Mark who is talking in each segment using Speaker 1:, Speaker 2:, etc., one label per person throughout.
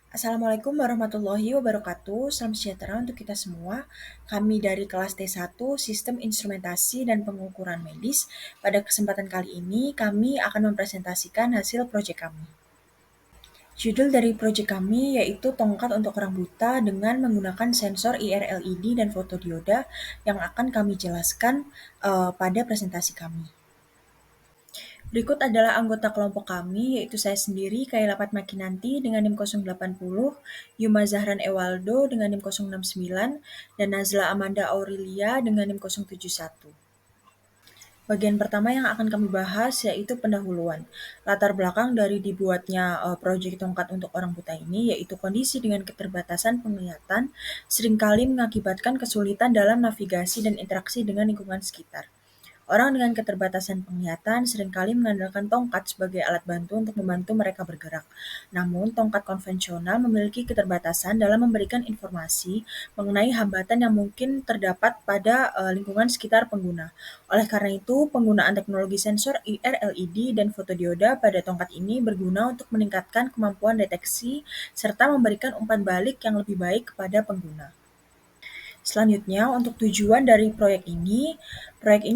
Speaker 1: Assalamualaikum warahmatullahi wabarakatuh. Salam sejahtera untuk kita semua. Kami dari kelas T1 Sistem Instrumentasi dan Pengukuran Medis. Pada kesempatan kali ini, kami akan mempresentasikan hasil proyek kami. Judul dari proyek kami yaitu Tongkat untuk Orang Buta dengan menggunakan sensor IR LED dan fotodioda yang akan kami jelaskan pada presentasi kami. Berikut adalah anggota kelompok kami, yaitu saya sendiri, Kailapat Makinanti dengan NIM 080, Yuma Zahran Ewaldo dengan NIM 069, dan Nazla Amanda Aurelia dengan NIM 071. Bagian pertama yang akan kami bahas yaitu pendahuluan. Latar belakang dari dibuatnya proyek Tongkat untuk Orang Buta ini yaitu kondisi dengan keterbatasan penglihatan seringkali mengakibatkan kesulitan dalam navigasi dan interaksi dengan lingkungan sekitar. Orang dengan keterbatasan penglihatan seringkali mengandalkan tongkat sebagai alat bantu untuk membantu mereka bergerak. Namun, tongkat konvensional memiliki keterbatasan dalam memberikan informasi mengenai hambatan yang mungkin terdapat pada lingkungan sekitar pengguna. Oleh karena itu, penggunaan teknologi sensor IR LED dan fotodioda pada tongkat ini berguna untuk meningkatkan kemampuan deteksi serta memberikan umpan balik yang lebih baik kepada pengguna. Selanjutnya, untuk tujuan dari proyek ini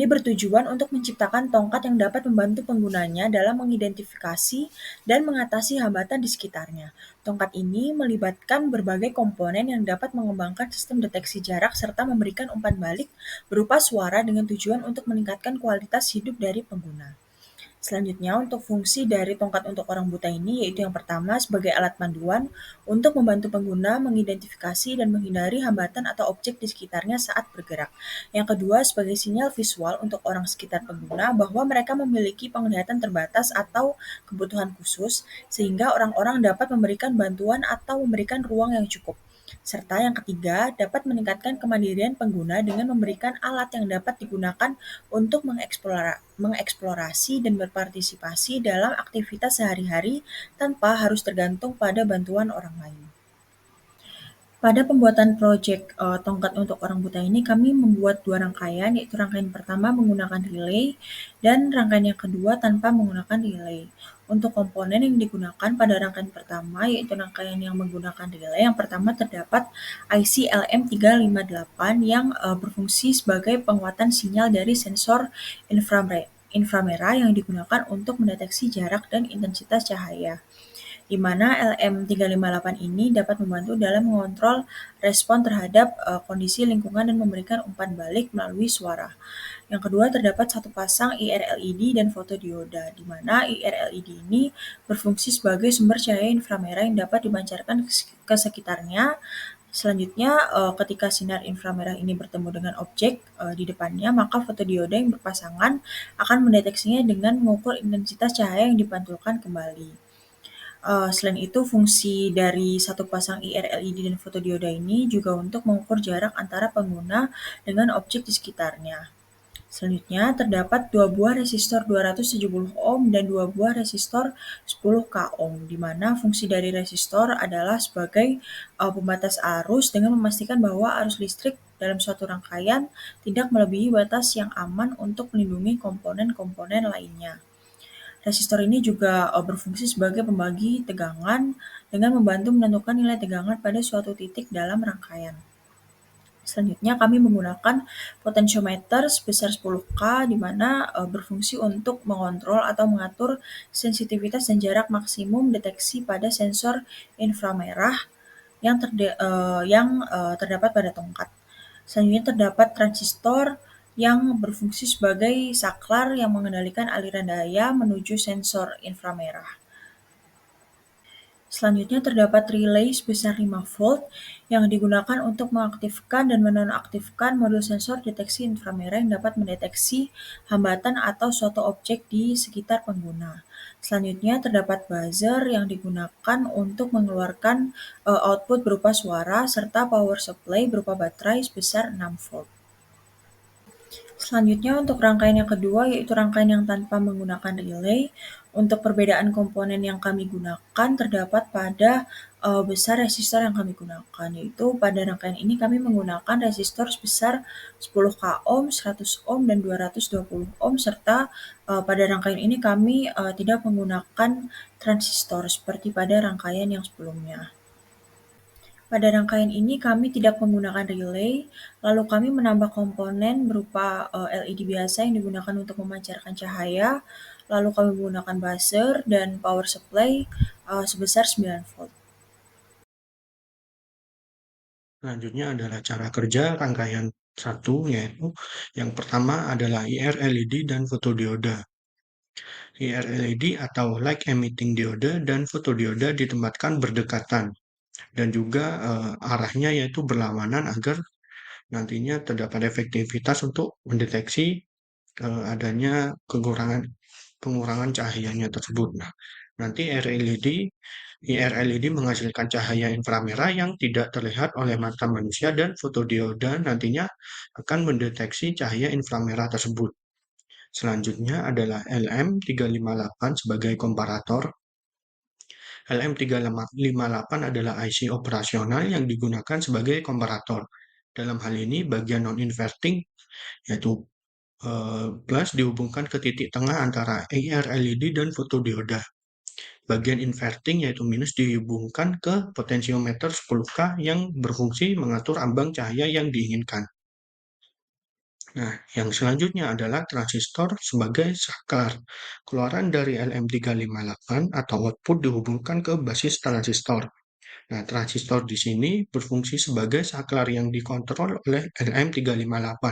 Speaker 1: bertujuan untuk menciptakan tongkat yang dapat membantu penggunanya dalam mengidentifikasi dan mengatasi hambatan di sekitarnya. Tongkat ini melibatkan berbagai komponen yang dapat mengembangkan sistem deteksi jarak serta memberikan umpan balik berupa suara dengan tujuan untuk meningkatkan kualitas hidup dari pengguna. Selanjutnya, untuk fungsi dari tongkat untuk orang buta ini yaitu yang pertama sebagai alat panduan untuk membantu pengguna mengidentifikasi dan menghindari hambatan atau objek di sekitarnya saat bergerak. Yang kedua, sebagai sinyal visual untuk orang sekitar pengguna bahwa mereka memiliki penglihatan terbatas atau kebutuhan khusus, sehingga orang-orang dapat memberikan bantuan atau memberikan ruang yang cukup. Serta yang ketiga, dapat meningkatkan kemandirian pengguna dengan memberikan alat yang dapat digunakan untuk mengeksplorasi dan berpartisipasi dalam aktivitas sehari-hari tanpa harus tergantung pada bantuan orang lain. Pada pembuatan proyek tongkat untuk orang buta ini, kami membuat dua rangkaian, yaitu rangkaian pertama menggunakan relay dan rangkaian yang kedua tanpa menggunakan relay. Untuk komponen yang digunakan pada rangkaian pertama, yaitu rangkaian yang menggunakan relay, yang pertama terdapat IC LM358 yang berfungsi sebagai penguatan sinyal dari sensor inframerah yang digunakan untuk mendeteksi jarak dan intensitas cahaya, di mana LM358 ini dapat membantu dalam mengontrol respon terhadap kondisi lingkungan dan memberikan umpan balik melalui suara. Yang kedua, terdapat satu pasang IR LED dan fotodioda, di mana IR LED ini berfungsi sebagai sumber cahaya inframerah yang dapat dipancarkan ke sekitarnya. Selanjutnya, ketika sinar inframerah ini bertemu dengan objek di depannya, maka fotodioda yang berpasangan akan mendeteksinya dengan mengukur intensitas cahaya yang dipantulkan kembali. Selain itu, fungsi dari satu pasang IR LED dan fotodioda ini juga untuk mengukur jarak antara pengguna dengan objek di sekitarnya. Selanjutnya, terdapat dua buah resistor 270 ohm dan dua buah resistor 10K ohm, di mana fungsi dari resistor adalah sebagai pembatas arus dengan memastikan bahwa arus listrik dalam suatu rangkaian tidak melebihi batas yang aman untuk melindungi komponen-komponen lainnya. Resistor ini juga berfungsi sebagai pembagi tegangan dengan membantu menentukan nilai tegangan pada suatu titik dalam rangkaian. Selanjutnya, kami menggunakan potentiometer sebesar 10K di mana berfungsi untuk mengontrol atau mengatur sensitivitas dan jarak maksimum deteksi pada sensor inframerah yang terdapat pada tongkat. Selanjutnya, terdapat transistor yang berfungsi sebagai saklar yang mengendalikan aliran daya menuju sensor inframerah. Selanjutnya, terdapat relay sebesar 5 volt yang digunakan untuk mengaktifkan dan menonaktifkan modul sensor deteksi inframerah yang dapat mendeteksi hambatan atau suatu objek di sekitar pengguna. Selanjutnya, terdapat buzzer yang digunakan untuk mengeluarkan output berupa suara serta power supply berupa baterai sebesar 6 volt. Selanjutnya, untuk rangkaian yang kedua, yaitu rangkaian yang tanpa menggunakan relay. Untuk perbedaan komponen yang kami gunakan terdapat pada besar resistor yang kami gunakan, yaitu pada rangkaian ini kami menggunakan resistor sebesar 10K ohm, 100 ohm, dan 220 ohm, serta pada rangkaian ini kami tidak menggunakan transistor seperti pada rangkaian yang sebelumnya. Pada rangkaian ini kami tidak menggunakan relay, lalu kami menambah komponen berupa LED biasa yang digunakan untuk memancarkan cahaya, lalu kami menggunakan buzzer dan power supply sebesar 9 volt.
Speaker 2: Selanjutnya adalah cara kerja rangkaian satu, yaitu yang pertama adalah IR LED dan fotodioda. IR LED atau light emitting diode dan fotodioda ditempatkan berdekatan dan juga arahnya yaitu berlawanan agar nantinya terdapat efektivitas untuk mendeteksi adanya pengurangan cahayanya tersebut. Nah, nanti IR LED menghasilkan cahaya inframerah yang tidak terlihat oleh mata manusia dan fotodioda nantinya akan mendeteksi cahaya inframerah tersebut. Selanjutnya adalah LM358 sebagai komparator. LM358 adalah IC operasional yang digunakan sebagai komparator. Dalam hal ini, bagian non-inverting yaitu plus dihubungkan ke titik tengah antara IR LED dan fotodioda. Bagian inverting yaitu minus dihubungkan ke potensiometer 10K yang berfungsi mengatur ambang cahaya yang diinginkan. Nah, yang selanjutnya adalah transistor sebagai saklar. Keluaran dari LM358 atau output dihubungkan ke basis transistor. Nah, transistor di sini berfungsi sebagai saklar yang dikontrol oleh LM358.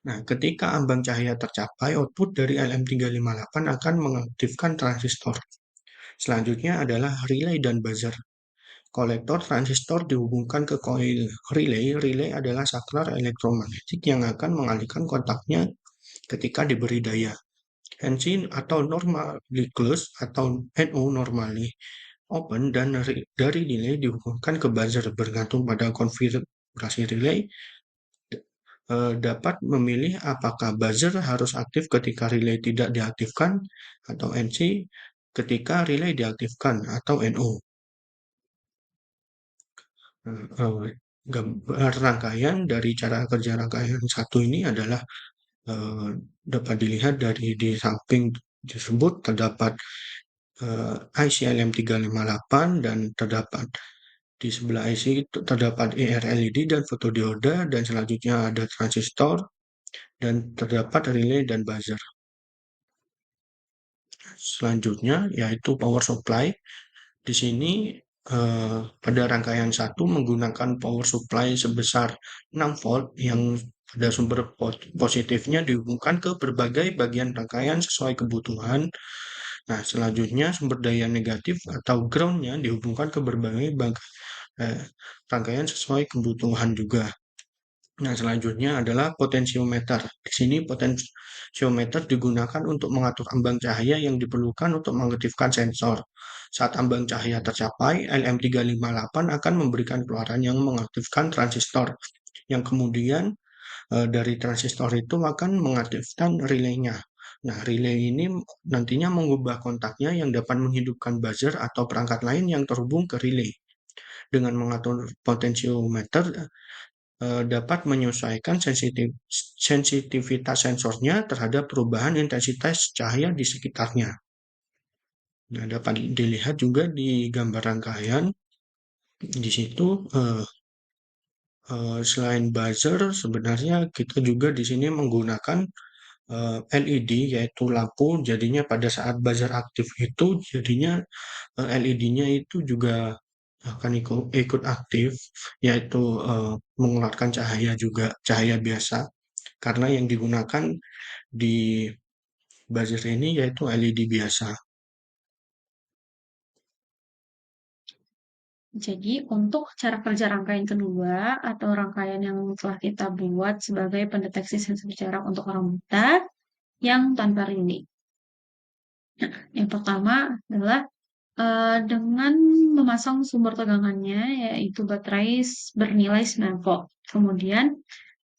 Speaker 2: Nah, ketika ambang cahaya tercapai, output dari LM358 akan mengaktifkan transistor. Selanjutnya adalah relay dan buzzer. Kolektor transistor dihubungkan ke koil relay. Relay adalah saklar elektromagnetik yang akan mengalihkan kontaknya ketika diberi daya. NC atau normally closed atau NO normally open dan dari relay dihubungkan ke buzzer bergantung pada konfigurasi relay dapat memilih apakah buzzer harus aktif ketika relay tidak diaktifkan atau NC ketika relay diaktifkan atau NO. Gambar rangkaian dari cara kerja rangkaian satu ini adalah dapat dilihat dari di samping tersebut terdapat IC LM358 dan terdapat di sebelah IC itu terdapat IR LED dan fotodioda dan selanjutnya ada transistor dan terdapat relay dan buzzer. Selanjutnya yaitu power supply. Di sini pada rangkaian satu menggunakan power supply sebesar 6 volt yang pada sumber positifnya dihubungkan ke berbagai bagian rangkaian sesuai kebutuhan. Nah, selanjutnya sumber daya negatif atau groundnya dihubungkan ke berbagai rangkaian sesuai kebutuhan juga. Nah, selanjutnya adalah potensiometer. Di sini potensiometer digunakan untuk mengatur ambang cahaya yang diperlukan untuk mengaktifkan sensor. Saat ambang cahaya tercapai, LM358 akan memberikan keluaran yang mengaktifkan transistor, yang kemudian dari transistor itu akan mengaktifkan relaynya. Nah, relay ini nantinya mengubah kontaknya yang dapat menghidupkan buzzer atau perangkat lain yang terhubung ke relay. Dengan mengatur potensiometer, dapat menyesuaikan sensitivitas sensornya terhadap perubahan intensitas cahaya di sekitarnya. Nah, dapat dilihat juga di gambar rangkaian di situ selain buzzer sebenarnya kita juga di sini menggunakan LED yaitu lampu. Jadinya pada saat buzzer aktif itu jadinya LED-nya itu juga akan ikut aktif, yaitu mengeluarkan cahaya juga, cahaya biasa, karena yang digunakan di buzzer ini yaitu LED biasa.
Speaker 3: Jadi untuk cara kerja rangkaian kedua atau rangkaian yang telah kita buat sebagai pendeteksi sensor jarak untuk orang buta yang tanpa relay. Nah, yang pertama adalah dengan memasang sumber tegangannya yaitu baterai bernilai 9 volt. Kemudian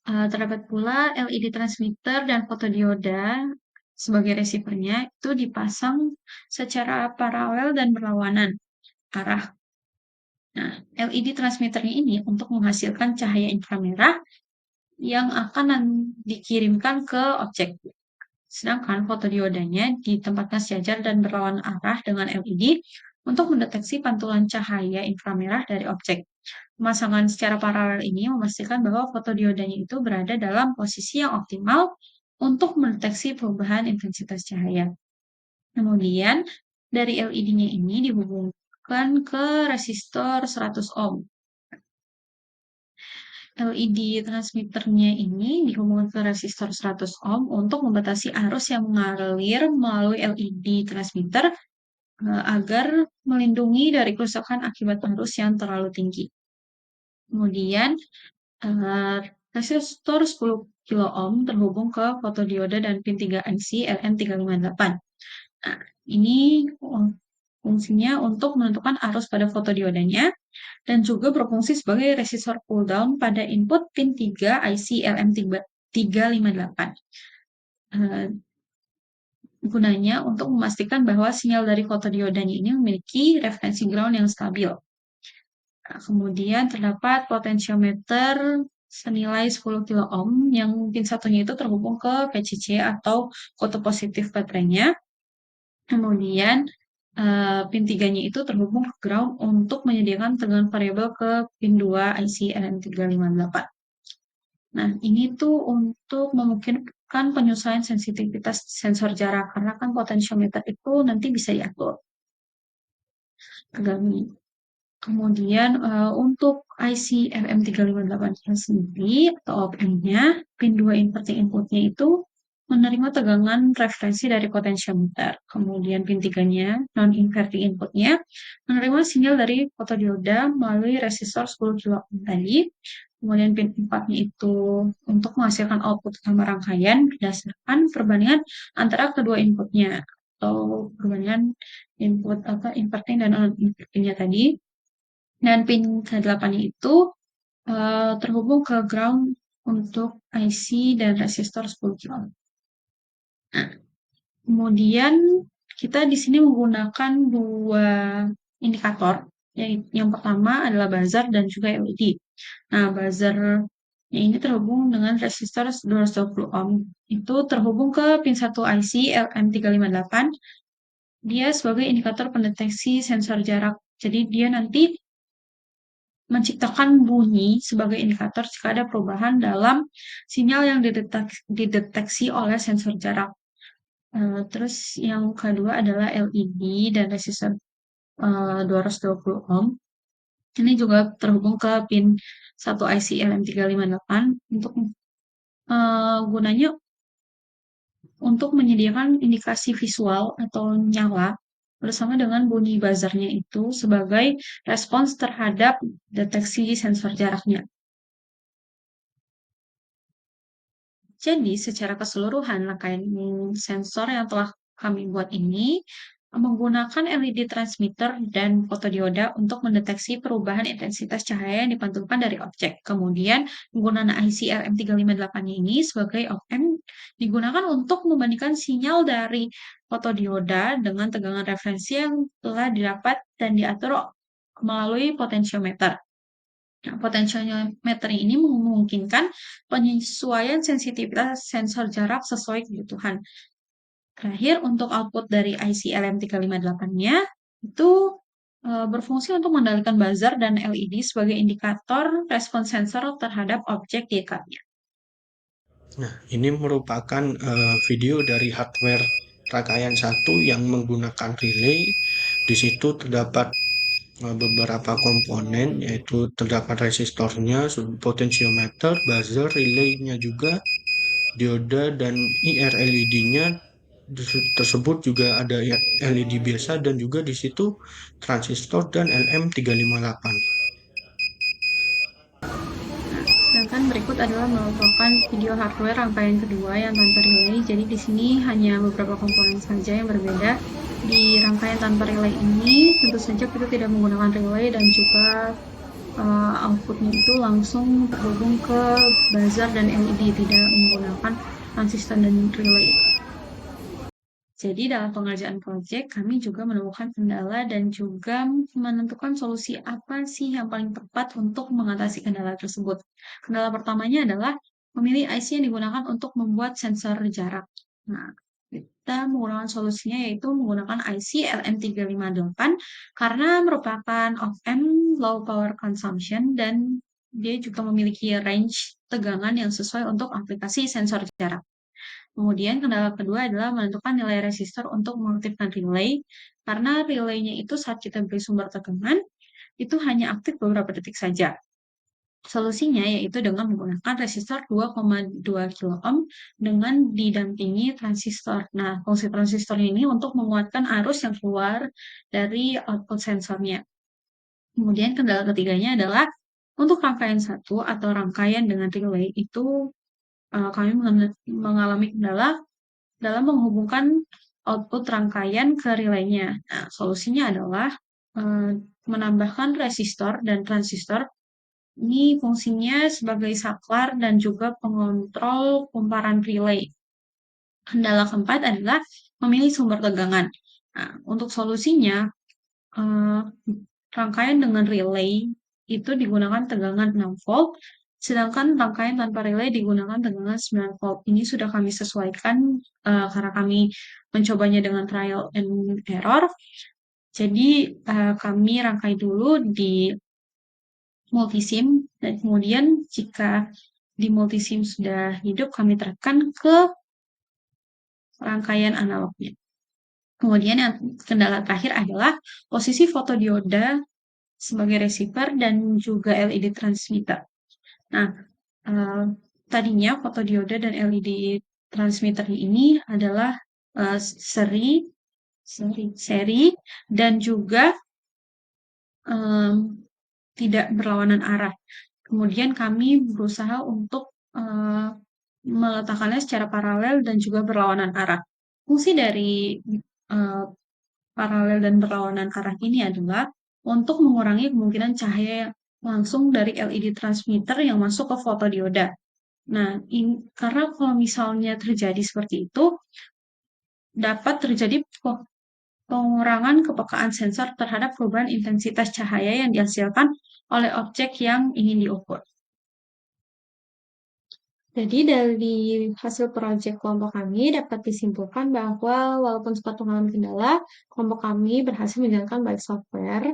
Speaker 3: terdapat pula LED transmitter dan fotodioda sebagai receivernya itu dipasang secara paralel dan berlawanan arah. Nah, LED transmitternya ini untuk menghasilkan cahaya inframerah yang akan dikirimkan ke objek. Sedangkan fotodiodanya ditempatkan sejajar dan berlawanan arah dengan LED untuk mendeteksi pantulan cahaya inframerah dari objek. Pemasangan secara paralel ini memastikan bahwa fotodiodanya itu berada dalam posisi yang optimal untuk mendeteksi perubahan intensitas cahaya. Kemudian, dari LED-nya ini dihubungkan ke resistor 100 ohm. LED transmitternya ini dihubungkan ke resistor 100 ohm untuk membatasi arus yang mengalir melalui LED transmitter agar melindungi dari kerusakan akibat arus yang terlalu tinggi. Kemudian, resistor 10 kilo ohm terhubung ke fotodioda dan pin 3 IC LM358. Nah, ini fungsinya untuk menentukan arus pada fotodiodanya dan juga berfungsi sebagai resistor pull down pada input pin 3 IC LM358. Gunanya untuk memastikan bahwa sinyal dari fotodiodanya ini memiliki referensi ground yang stabil. Nah, kemudian terdapat potentiometer senilai 10 kilo ohm yang pin satunya itu terhubung ke PCC atau fotopositif baterainya. Kemudian pin 3-nya itu terhubung ke ground untuk menyediakan tegangan variabel ke pin 2 IC LM358. Nah, ini tuh untuk memungkinkan penyesuaian sensitivitas sensor jarak, karena kan potentiometer itu nanti bisa diatur. Kemudian untuk IC LM358 sendiri atau op-amp-nya, pin 2 inverting inputnya itu menerima tegangan referensi dari potentiometer. Kemudian pin 3-nya, non-inverting inputnya, menerima sinyal dari fotodioda melalui resistor 10 kilo ohm tadi. Kemudian pin 4-nya itu untuk menghasilkan output utama rangkaian berdasarkan perbandingan antara kedua inputnya atau perbandingan input inverting dan non-invertingnya tadi. Dan pin ke-8-nya itu terhubung ke ground untuk IC dan resistor 10 kilo ohm. Nah, kemudian kita di sini menggunakan dua indikator. Yang pertama adalah buzzer dan juga LED. Nah, buzzer ini terhubung dengan resistor 220 ohm. Itu terhubung ke pin 1 IC LM358. Dia sebagai indikator pendeteksi sensor jarak. Jadi dia nanti menciptakan bunyi sebagai indikator jika ada perubahan dalam sinyal yang dideteksi oleh sensor jarak. Terus yang kedua adalah LED dan resistor 220 ohm. Ini juga terhubung ke pin 1 IC LM358 untuk gunanya untuk menyediakan indikasi visual atau nyala bersama dengan bunyi buzzernya itu sebagai respons terhadap deteksi sensor jaraknya. Jadi, secara keseluruhan, rangkaian sensor yang telah kami buat ini menggunakan LED transmitter dan fotodioda untuk mendeteksi perubahan intensitas cahaya yang dipantulkan dari objek. Kemudian, penggunaan IC LM358 ini sebagai op-amp digunakan untuk membandingkan sinyal dari fotodioda dengan tegangan referensi yang telah didapat dan diatur melalui potentiometer. Nah, potentiometer ini memungkinkan penyesuaian sensitivitas sensor jarak sesuai kebutuhan. Terakhir, untuk output dari IC LM358-nya itu berfungsi untuk mengendalikan buzzer dan LED sebagai indikator respons sensor terhadap objek di dekatnya.
Speaker 2: Nah, ini merupakan video dari hardware rangkaian 1 yang menggunakan relay. Di situ terdapat beberapa komponen, yaitu terdapat resistornya, potentiometer, buzzer, relay-nya juga, dioda dan IR LED-nya tersebut juga ada LED biasa dan juga di situ transistor dan LM358.
Speaker 3: Sedangkan berikut adalah merupakan video hardware rangkaian kedua yang tanpa relay. Jadi di sini hanya beberapa komponen saja yang berbeda. Di rangkaian tanpa relay ini tentu saja kita tidak menggunakan relay dan juga outputnya itu langsung terhubung ke buzzer dan LED, tidak menggunakan transistor dan relay. Jadi dalam pengerjaan proyek kami juga menemukan kendala dan juga menentukan solusi apa sih yang paling tepat untuk mengatasi kendala tersebut. Kendala pertamanya adalah memilih IC yang digunakan untuk membuat sensor jarak. Nah, kita menggunakan solusinya yaitu menggunakan IC LM358 karena merupakan off-amp low power consumption dan dia juga memiliki range tegangan yang sesuai untuk aplikasi sensor jarak. Kemudian kendala kedua adalah menentukan nilai resistor untuk mengaktifkan relay, karena relaynya itu saat kita beri sumber tegangan, itu hanya aktif beberapa detik saja. Solusinya yaitu dengan menggunakan resistor 2,2 kilo ohm dengan didampingi transistor. Nah, fungsi transistor ini untuk menguatkan arus yang keluar dari output sensornya. Kemudian kendala ketiganya adalah untuk rangkaian satu atau rangkaian dengan relay itu kami mengalami kendala dalam menghubungkan output rangkaian ke relaynya. Nah, solusinya adalah eh, menambahkan resistor dan transistor. Ini fungsinya sebagai saklar dan juga pengontrol kumparan relay. Kendala keempat adalah memilih sumber tegangan. Nah, untuk solusinya, eh, rangkaian dengan relay itu digunakan tegangan 6 volt, sedangkan rangkaian tanpa relay digunakan tegangan 9 volt. Ini sudah kami sesuaikan karena kami mencobanya dengan trial and error. Jadi, kami rangkai dulu di multisim dan kemudian jika di multisim sudah hidup kami terapkan ke rangkaian analognya. Kemudian yang kendala terakhir adalah posisi fotodioda sebagai receiver dan juga LED transmitter. Nah, eh, tadinya fotodioda dan LED transmitter ini adalah seri dan juga tidak berlawanan arah. Kemudian kami berusaha untuk meletakkannya secara paralel dan juga berlawanan arah. Fungsi dari uh, paralel dan berlawanan arah ini adalah untuk mengurangi kemungkinan cahaya langsung dari LED transmitter yang masuk ke fotodioda. Nah, karena kalau misalnya terjadi seperti itu, dapat terjadi pengurangan kepekaan sensor terhadap perubahan intensitas cahaya yang dihasilkan oleh objek yang ingin diukur. Jadi dari hasil proyek kelompok kami dapat disimpulkan bahwa walaupun sempat mengalami kendala, kelompok kami berhasil menjalankan baik software,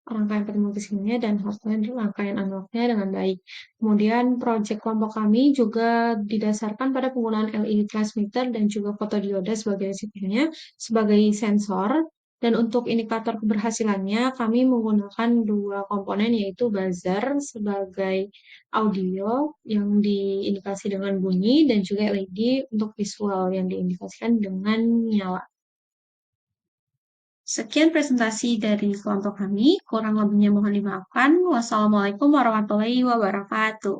Speaker 3: rangkaian multisimnya dan hardware rangkaian analognya dengan baik. Kemudian proyek kelompok kami juga didasarkan pada penggunaan LED transmitter dan juga fotodioda sebagai receivernya sebagai sensor. Dan untuk indikator keberhasilannya, kami menggunakan dua komponen yaitu buzzer sebagai audio yang diindikasi dengan bunyi dan juga LED untuk visual yang diindikasikan dengan nyala. Sekian presentasi dari kelompok kami. Kurang lebihnya mohon dimaafkan. Wassalamualaikum warahmatullahi wabarakatuh.